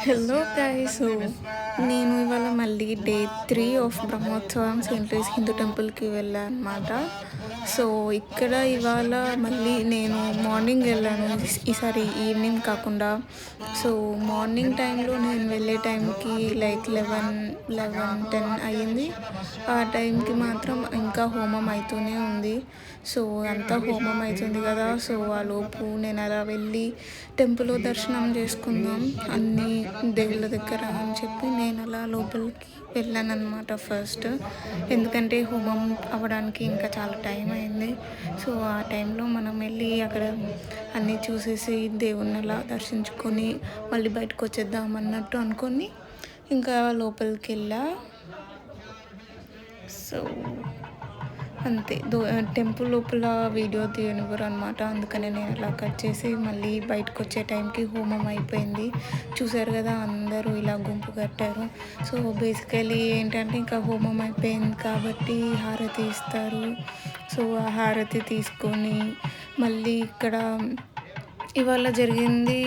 Hello guys, నేను ఇవాళ మళ్ళీ day 3 of Brahmotsavam Saint Louis Hindu టెంపుల్కి వెళ్ళాను అనమాట. సో ఇక్కడ ఇవాళ మళ్ళీ నేను మార్నింగ్ వెళ్ళాను, ఈసారి ఈవినింగ్ కాకుండా. సో మార్నింగ్ టైంలో నేను వెళ్ళే టైంకి లైక్ 11-10 అయ్యింది. ఆ టైంకి మాత్రం ఇంకా హోమం అవుతూనే ఉంది. సో అంతా హోమం అవుతుంది కదా, సో ఆ లోపు నేను అలా వెళ్ళి టెంపుల్లో దర్శనం చేసుకుందాం అన్ని దేవుళ్ళ దగ్గర అని చెప్పి నేను అలా లోపలికి వెళ్ళాను అనమాట ఫస్ట్. ఎందుకంటే హోమం అవ్వడానికి ఇంకా చాలా టైం అయింది. సో ఆ టైంలో మనం వెళ్ళి అక్కడ అన్నీ చూసేసి దేవుణ్ణి అలా దర్శించుకొని మళ్ళీ బయటకు వచ్చేద్దాం అన్నట్టు అనుకొని ఇంకా లోపలికి వెళ్ళా. సో అంతే, టెంపుల్ లోపల వీడియో తీయనివ్వరు అనమాట. అందుకనే నేను అలా కట్ చేసి మళ్ళీ బయటకు వచ్చే టైంకి హోమం అయిపోయింది. చూసారు కదా, అందరూ ఇలా గుంపు కట్టారు. సో బేసికలీ ఏంటంటే ఇంకా హోమం అయిపోయింది కాబట్టి హారతి ఇస్తారు. సో ఆ హారతి తీసుకొని మళ్ళీ ఇక్కడ ఇవాళ జరిగింది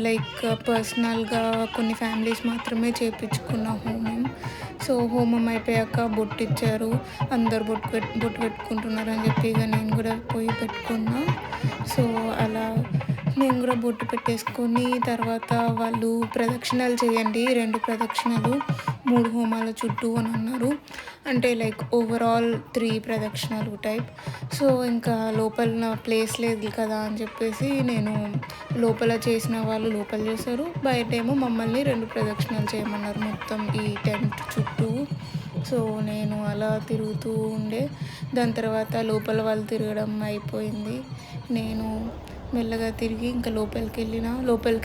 లైక్ పర్సనల్గా కొన్ని ఫ్యామిలీస్ మాత్రమే చేయించుకున్న హోమం. సో హోమం అయిపోయాక బొట్టు ఇచ్చారు, అందరు బొట్టు పెట్టుకుంటున్నారు అని చెప్పి ఇక నేను కూడా పోయి పెట్టుకున్నా. సో అలా నేను కూడా బొట్టు పెట్టేసుకొని తర్వాత వాళ్ళు ప్రదక్షిణలు చేయండి, 2 ప్రదక్షిణలు 3 హోమాల చుట్టూ అని అన్నారు. అంటే లైక్ ఓవరాల్ 3 ప్రదక్షిణలు టైప్. సో ఇంకా లోపల ప్లేస్ లేదు కదా అని చెప్పేసి నేను లోపల చేసిన వాళ్ళు లోపల చేశారు, బయటేమో మమ్మల్ని 2 ప్రదక్షిణలు చేయమన్నారు మొత్తం ఈ టెంట్ చుట్టూ. సో నేను అలా తిరుగుతూ ఉండే, దాని తర్వాత లోపల వాళ్ళు తిరగడం అయిపోయింది. నేను మెల్లగా తిరిగి ఇంకా లోపలికి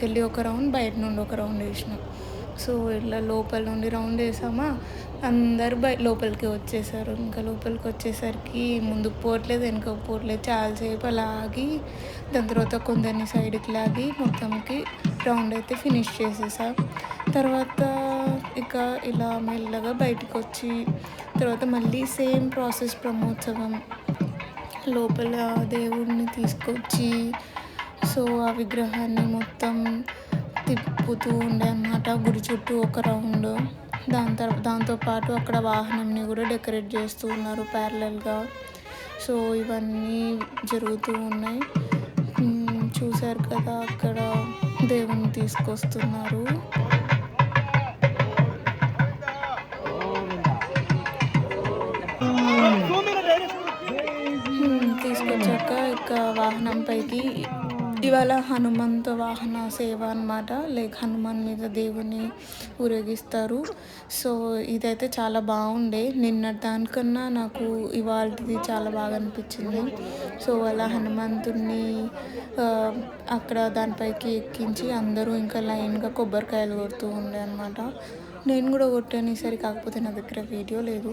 వెళ్ళి ఒక రౌండ్, బయట నుండి ఒక రౌండ్ వేసిన. సో ఇట్లా లోపల నుండి రౌండ్ వేసామా, అందరు లోపలికి వచ్చేసారు. ఇంకా లోపలికి వచ్చేసరికి ముందుకు పోవట్లేదు, వెనుకకు పోవట్లేదు, చాలాసేపు అలా ఆగి దాని తర్వాత కొందరిని సైడ్కి లాగి మొత్తంకి రౌండ్ అయితే ఫినిష్ చేసేసా. తర్వాత ఇక ఇలా మెల్లగా బయటకు వచ్చి తర్వాత మళ్ళీ సేమ్ ప్రాసెస్, బ్రహ్మోత్సవం లోపల దేవుడిని తీసుకొచ్చి సో ఆ విగ్రహాన్ని మొత్తం తిప్పుతూ ఉండే అన్నమాట గుడి చుట్టూ ఒక రౌండ్. దాంతోపాటు అక్కడ వాహనంని కూడా డెకరేట్ చేస్తూ ఉన్నారు ప్యారలల్గా. సో ఇవన్నీ జరుగుతూ ఉన్నాయి. చూశారు కదా, అక్కడ దేవుణ్ణి తీసుకొస్తున్నారు. తీసుకొచ్చాక ఇక వాహనం పైకి ఇవాళ హనుమంతు వాహన సేవ అనమాట, లైక్ హనుమాన్ మీద దేవుని ఊరేగిస్తారు. సో ఇదైతే చాలా బాగుండే, నిన్నటి దానికన్నా నాకు ఇవాళది చాలా బాగా అనిపించింది. సో అలా హనుమంతుడిని అక్కడ దానిపైకి ఎక్కించి అందరూ ఇంకా లైన్గా కొబ్బరికాయలు కొడుతూ ఉండే అనమాట. నేను కూడా కొట్టాను ఈసారి, కాకపోతే నా దగ్గర వీడియో లేదు.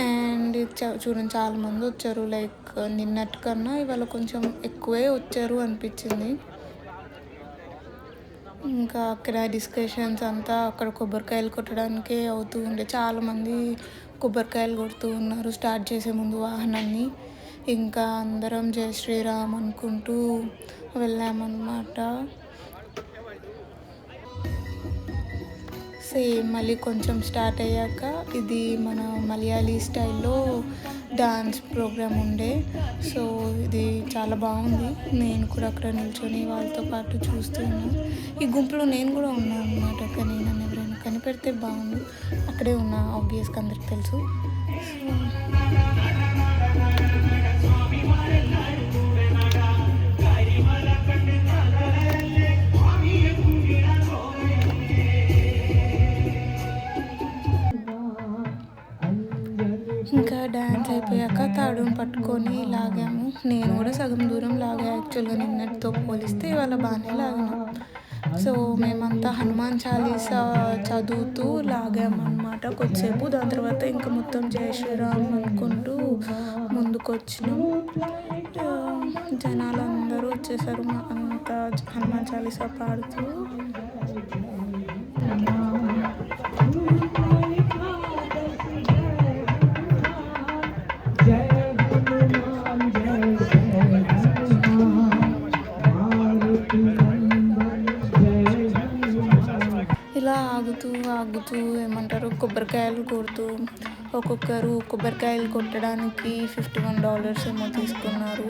అండ్ చూడండి, చాలామంది వచ్చారు, లైక్ నిన్నటి కన్నా ఇవాళ కొంచెం ఎక్కువే వచ్చారు అనిపించింది. ఇంకా అక్కడ డిస్కషన్స్ అంతా అక్కడ కొబ్బరికాయలు కొట్టడానికే అవుతూ ఉండే, చాలామంది కొబ్బరికాయలు కొడుతూ ఉన్నారు స్టార్ట్ చేసే ముందు వాహనాన్ని. ఇంకా అందరం జై శ్రీరామ్ అనుకుంటూ వెళ్ళామన్నమాట. సేమ్ మళ్ళీ కొంచెం స్టార్ట్ అయ్యాక ఇది మన మలయాళీ స్టైల్లో డాన్స్ ప్రోగ్రామ్ ఉండే. సో ఇది చాలా బాగుంది, నేను కూడా అక్కడ నిల్చొని వాళ్ళతో పాటు చూస్తూ ఉన్నాను. ఈ గుంపులో నేను కూడా ఉన్నాను అనమాట, కానీ నన్ను ఎవరైనా కనిపెడితే బాగుండు. అక్కడే ఉన్నా, ఆబ్వియస్గా అందరికి తెలుసు. ఇంకా డ్యాన్స్ అయిపోయాక తాడుని పట్టుకొని లాగాము. నేను కూడా సగం దూరం లాగా, యాక్చువల్గా నిన్నటితో పోలిస్తే ఇవాళ బాగానే లాగాను. సో మేమంతా హనుమాన్ చాలీసా చదువుతూ లాగామన్నమాట కొద్దిసేపు. దాని తర్వాత ఇంకా మొత్తం జై శ్రీరామ్ అనుకుంటూ ముందుకు వచ్చినాం. జనాలు అందరూ వచ్చేసారు, అంతా హనుమాన్ చాలీసా పాడుతూ. ఆగుతూ ఏమంటారు కొబ్బరికాయలు కొడుతూ ఒక్కొక్కరు కొబ్బరికాయలు కొట్టడానికి $51 ఏమో తీసుకున్నారు.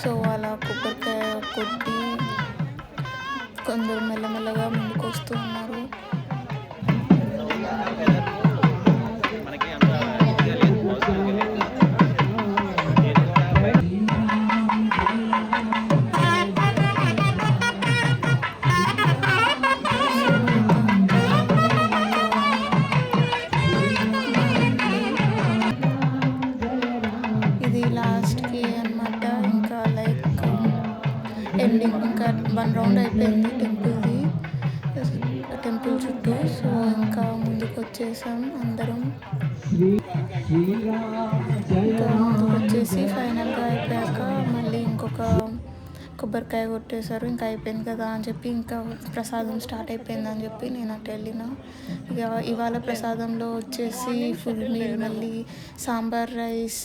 సో అలా కొబ్బరికాయ కొట్టి కొందరు మెల్లమెల్లగా ముందుకు వస్తూ ఉన్నారు. ఇది లాస్ట్కి అనమాట. ఇంకా లైక్ ఎండింగ్ ఇంకా 1 రౌండ్ అయిపోయింది టెంపుల్ చుట్టూ. సో ఇంకా ముందుకు వచ్చేసాం అందరం. ఇంకా ముందుకు వచ్చేసి ఫైనల్గా అయిపోయాక మళ్ళీ ఇంకొక కొబ్బరికాయ కొట్టేశారు. ఇంకా అయిపోయింది కదా అని చెప్పి ఇంకా ప్రసాదం స్టార్ట్ అయిపోయింది అని చెప్పి నేను అటు వెళ్ళిన. ఇక ఇవాళ ప్రసాదంలో వచ్చేసి ఫుల్ మీల్, మళ్ళీ సాంబార్ రైస్,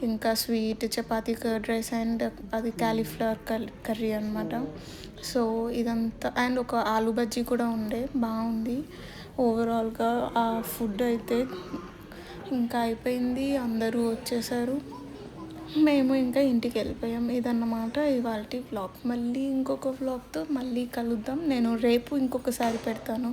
ఇంకా sweet, chapati, curd rice and అది క్యాలీఫ్లవర్ కర్రీ అనమాట. సో ఇదంతా అండ్ ఒక ఆలు బజ్జీ కూడా ఉండే, బాగుంది. ఓవరాల్గా ఆ ఫుడ్ అయితే ఇంకా అయిపోయింది, అందరూ వచ్చేసారు, మేము ఇంకా ఇంటికి వెళ్ళిపోయాం. ఇదన్నమాట ఇవాల్టి వ్లాగ్. మళ్ళీ ఇంకొక వ్లాగ్తో మళ్ళీ కలుద్దాం. నేను రేపు ఇంకొకసారి పెడతాను.